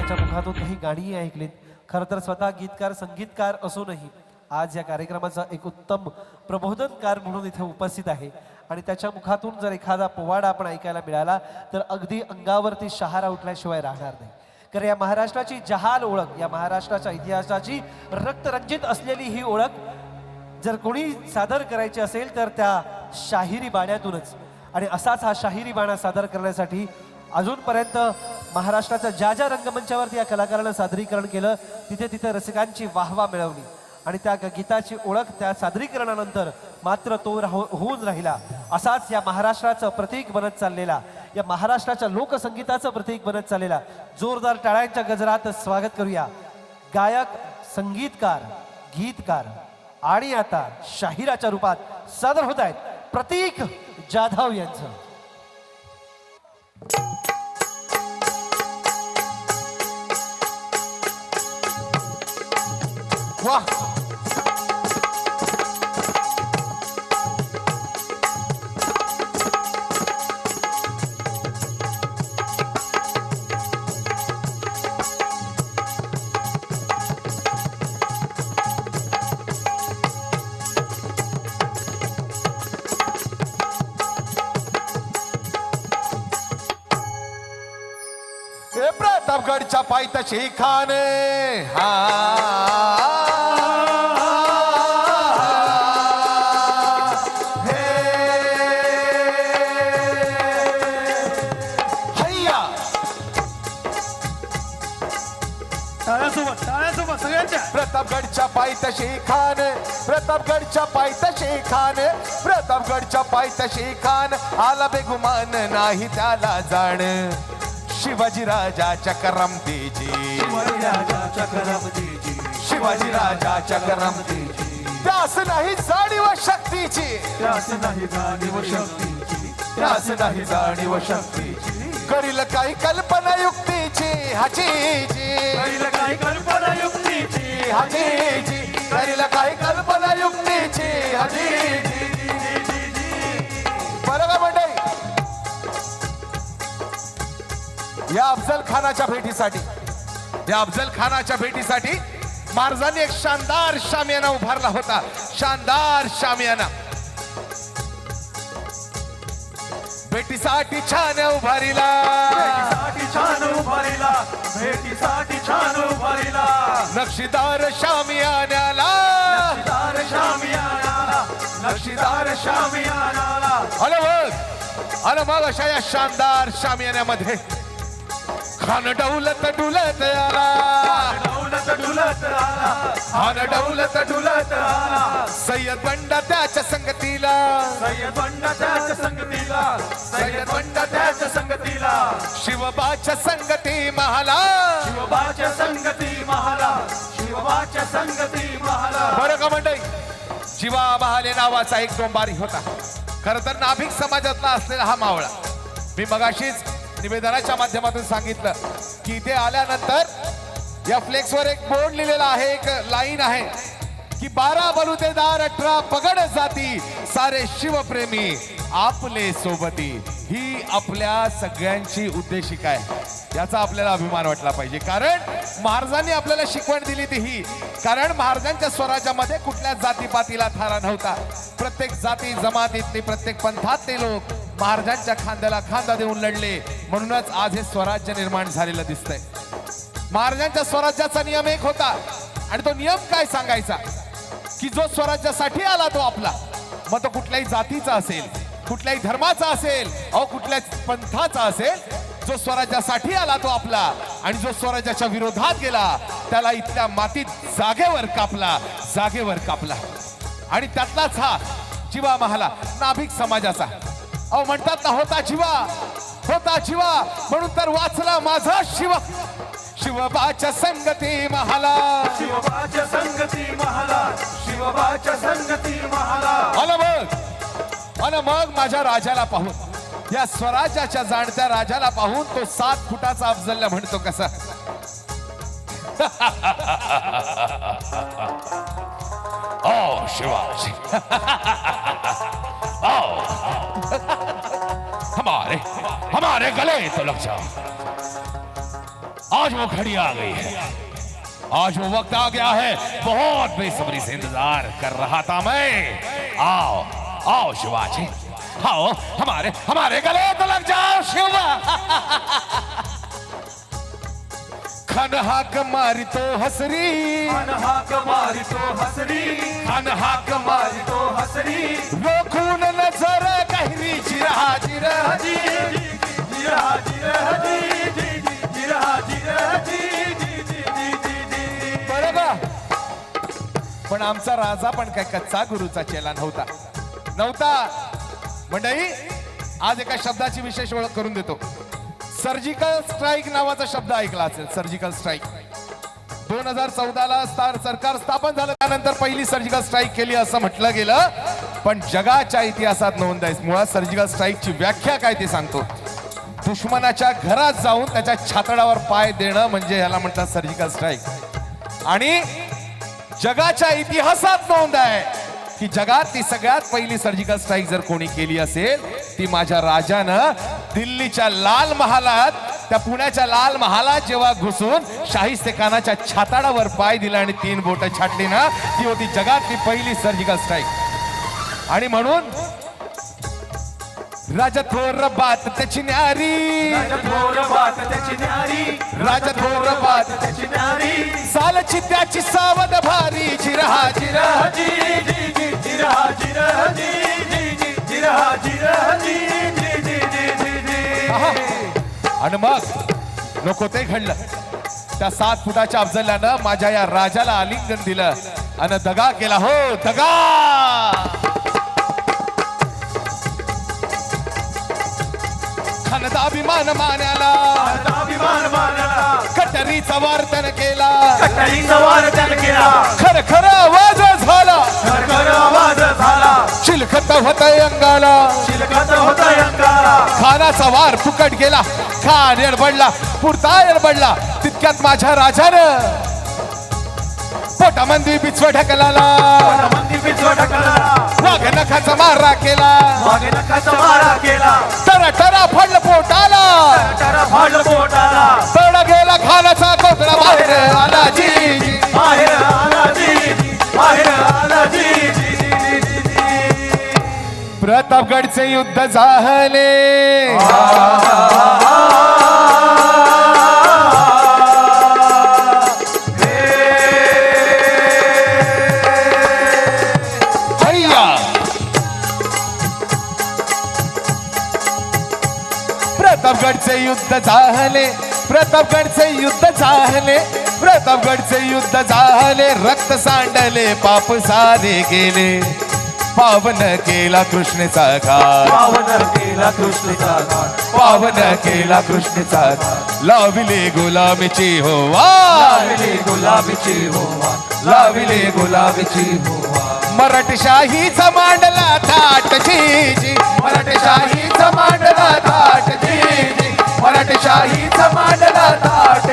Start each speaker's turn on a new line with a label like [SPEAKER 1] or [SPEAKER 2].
[SPEAKER 1] त्याच्या मुखातून काही गाणीही ऐकलीत. खरं तर स्वतः गीतकार संगीतकार असूनही आज या कार्यक्रमाचा एक उत्तम प्रबोधनकार म्हणून इथे उपस्थित आहे आणि त्याच्या मुखातून जर एखादा पोवाडा आपण ऐकायला मिळाला तर अगदी अंगावरती शहारा उठल्याशिवाय राहणार नाही. कारण या महाराष्ट्राची जहाल ओळख, या महाराष्ट्राच्या इतिहासाची रक्तरंजित असलेली ही ओळख जर कोणी सादर करायची असेल तर त्या शाहिरी बाण्यातूनच. आणि असाच हा शाहिरी बाणा सादर करण्यासाठी अजूनपर्यंत महाराष्ट्राच्या ज्या ज्या रंगमंचावरती या कलाकारानं सादरीकरण केलं तिथे तिथे रसिकांची वाहवा मिळवली आणि त्या गीताची ओळख त्या सादरीकरणानंतर मात्र तो होऊन राहिला. असाच या महाराष्ट्राचं प्रतीक बनत चाललेला, या महाराष्ट्राच्या लोकसंगीताचं प्रतीक बनत चाललेला जोरदार टाळ्यांच्या गजरात स्वागत करूया गायक, संगीतकार, गीतकार आणि आता शाहिराच्या रूपात सादर होत आहेत प्रतीक जाधव यांचं.
[SPEAKER 2] वाह, प्रतापगडच्या पायथ्याशी खान प्रतापगडच्या पायथ्याशी खान, प्रतापगडच्या पायथ्याशी खान, प्रतापगडच्या पायथ्याशी खान आला बेगुमान नाही त्याला जाण. शिवाजी राजाच्या करमतीची, शिवाजी राजाच्या करमतीची त्यास नाही जाणीव शक्तीची, त्यास नाही जाणीव शक्तीची, त्यास नाही जाणीव शक्तीची. करील काही कल्पना युक्तीची हाजीजी, करील काही कल्पना युक्तीची हाजीजी, करील काही कल्पना युक्तीची हाजीजी. बरं का मंडळी, या अफजल खानाच्या भेटीसाठी, या अफजल खानाच्या भेटीसाठी महाराजांनी एक शानदार शामियाना उभारला होता. शानदार शामियाना भेटीसाठी छान उभारिला, भेटीसाठी छान उभारिला, भेटीसाठी छान उभारिला. नक्षीदार शामियानाला, नक्षीदार शामियानाला, नक्षीदार शामियानाला. अरे मग अशा या शानदार शामियान्यामध्ये खान डौलत डुलत आला, डौलत डुलत आला, खान डौलत डुलत आला. सय्यद बंडा त्याच्या संगतीला, सय्यद बंडा त्याच्या संगतीला, सय्यद बंडा त्याच्या संगतीला. शिवबाच्या संगती महाला, शिवबाच्या संगती महाला, शिवबाच्या संगती महाला. बरं का मंडळी, शिवा बहाले नावाचा एक डोंबारी होता. खरं तर नाभिक समाजातला असलेला हा मावळा. मी मगाशीच निवेदनाच्या माध्यमातून सांगितलं की इथे आल्यानंतर या फ्लेक्सवर एक बोर्ड लिहिलेला आहे, एक लाईन आहे की 12 बलुतेदार 18 पगड जाती सारे शिवप्रेमी आपले सोबती. ही आपल्या सगळ्यांची उद्देशिका आहे. याचा आपल्याला अभिमान वाटला पाहिजे. कारण महाराजांनी आपल्याला शिकवण दिली ती ही, कारण महाराजांच्या स्वराज्यामध्ये कुठल्या जातीपातीला थारा नव्हता. प्रत्येक जाती जमातीतले, प्रत्येक पंथातले लोक महाराजांच्या खांद्याला खांदा देऊन लढले. म्हणूनच आज हे स्वराज्य निर्माण झालेलं दिसतंय. महाराजांच्या स्वराज्याचा नियम एक होता आणि तो नियम काय सांगायचा की जो स्वराज्यासाठी आला तो आपला, मग तो कुठल्याही जातीचा असेल, कुठल्याही धर्माचा असेल, कुठल्याच पंथाचा असेल, जो स्वराज्यासाठी आला तो आपला आणि जो स्वराज्याच्या विरोधात गेला त्याला इथल्या मातीत जागेवर कापला, जागेवर कापला. आणि त्यातलाच हा जिवा महाला नाभिक समाजाचा. म्हणतात ना, होता जिवा, होता जिवा म्हणून तर वाचला माझा शिवा. शिवबाच्या संगती महाला, शिवबाच्या संगती महाला, शिवबाच्या संगती महाला. अन मग माझ्या राजाला पाहून, या स्वराज्याच्या जाणत्या राजाला पाहून तो 7 फुटाचा अफजलला म्हणतो कसा. ओ शिवाजी, हमारे गले तो लग जाओ. आज वो घड़ी आ गई है, आज वो वक्त आ गया है, बहुत बेसब्री से इंतजार कर रहा था मैं। आओ आओ शिवाजी, आओ हमारे हमारे गले तो लग जाओ शिवा। खन हाक मारी तो हसरी,
[SPEAKER 3] खन हाक मारी तो हसरी,
[SPEAKER 2] खन हाक मारी
[SPEAKER 3] तो हसरी,
[SPEAKER 2] रोखून नजर गहरी जिरहा जिरहा
[SPEAKER 3] जी जी जिरहा जिरहा जी जी जी जिरहा जिरहा जी जी जी जी जी जी।
[SPEAKER 2] बरं का? पण आमचा राजा पण काय कच्चा गुरुचा चेला नव्हता मंडळी, आज एका शब्दाची विशेष ओळख करून देतो. सर्जिकल स्ट्राईक नावाचा शब्द ऐकला असेल. सर्जिकल स्ट्राईक 2014ला सरकार स्थापन झालं, त्यानंतर पहिली सर्जिकल स्ट्राईक केली असं म्हटलं गेलं. पण जगाच्या इतिहासात नोंद आहे. मुळात सर्जिकल स्ट्राईकची व्याख्या काय ते सांगतो. दुश्मनाच्या घरात जाऊन त्याच्या छातडावर पाय देणं म्हणजे ह्याला म्हणतात सर्जिकल स्ट्राईक. आणि जगाच्या इतिहासात नोंद आहे की जगात ती सगळ्यात पहिली सर्जिकल स्ट्राईक जर कोणी केली असेल ती माझ्या राजानं दिल्लीच्या लाल महालात, त्या पुण्याच्या लाल महालात जेव्हा घुसून शाहिस्ते खानाच्या छाताडावर पाय दिला आणि 3 बोटं छाटली ना, ती होती जगातली पहिली सर्जिकल स्ट्राईक. आणि म्हणून राजा थोर बात त्याची न्यारी,
[SPEAKER 3] राजा थोर बात त्याची न्यारी,
[SPEAKER 2] राजा थोर बात
[SPEAKER 3] त्याची न्यारी,
[SPEAKER 2] सालची त्याची सावध भारी जिरहा
[SPEAKER 3] जिरहा जी जी जी जिरहा जिरहा जी जी जी जिरहा जिरहा जी जी जी जी जी जी.
[SPEAKER 2] आणि मग नको ते घडलं. त्या 7 फुटाच्या अफजल्यानं माझ्या या राजाला आलिंगन दिलं आणि दगा केला. हो दगा. खनदाभिमान मान्याला,
[SPEAKER 3] अभिमान मानला,
[SPEAKER 2] कटरीचा वार्तन केला,
[SPEAKER 3] कटरीचा वार्तन केला,
[SPEAKER 2] खर खर आवाज झाला,
[SPEAKER 3] खरखर आवाज झाला,
[SPEAKER 2] चिलखत होत अंगाला,
[SPEAKER 3] चिलखत होता अंगाला,
[SPEAKER 2] खानाचा वार फुकट गेला, खान एडबडला, पुरता एडबडला. तितक्यात माझ्या राजानं पोटामंदी बिचव ढकलाला,
[SPEAKER 3] मंदी पिचवा ढकलला,
[SPEAKER 2] वाघ नखाचा मारा केला,
[SPEAKER 3] मागे नखाचा मारा केला,
[SPEAKER 2] टरा टरा फडलं पोटाला,
[SPEAKER 3] टरा फाडलं पोटाला,
[SPEAKER 2] तड गेला खानाचा कोकणा बाहेर आला जी जी.
[SPEAKER 3] बाहेर आला जी जी, बाहेर आला जी जी जी जी जी.
[SPEAKER 2] प्रतापगडचे युद्ध झाले, प्रतापगडचे युद्ध झाले, प्रतापगडचे युद्ध झाले, प्रतापगडचे युद्ध झाले. रक्त सांडले, पाप सारे गेले, पावन केला कृष्णेचा घाट,
[SPEAKER 3] पावन केला कृष्णेचा घाट,
[SPEAKER 2] पावन केला कृष्णेचा घाट. लाविले गुलामीची होवा,
[SPEAKER 3] लाविले गुलाबीची होवा,
[SPEAKER 2] लाविले गुलामीची होवा. मराठशाहीचा मांडला थाट जी जी, मराठशाहीचा मांडला थाट जी जी, मराठशाहीचा मांडला थाट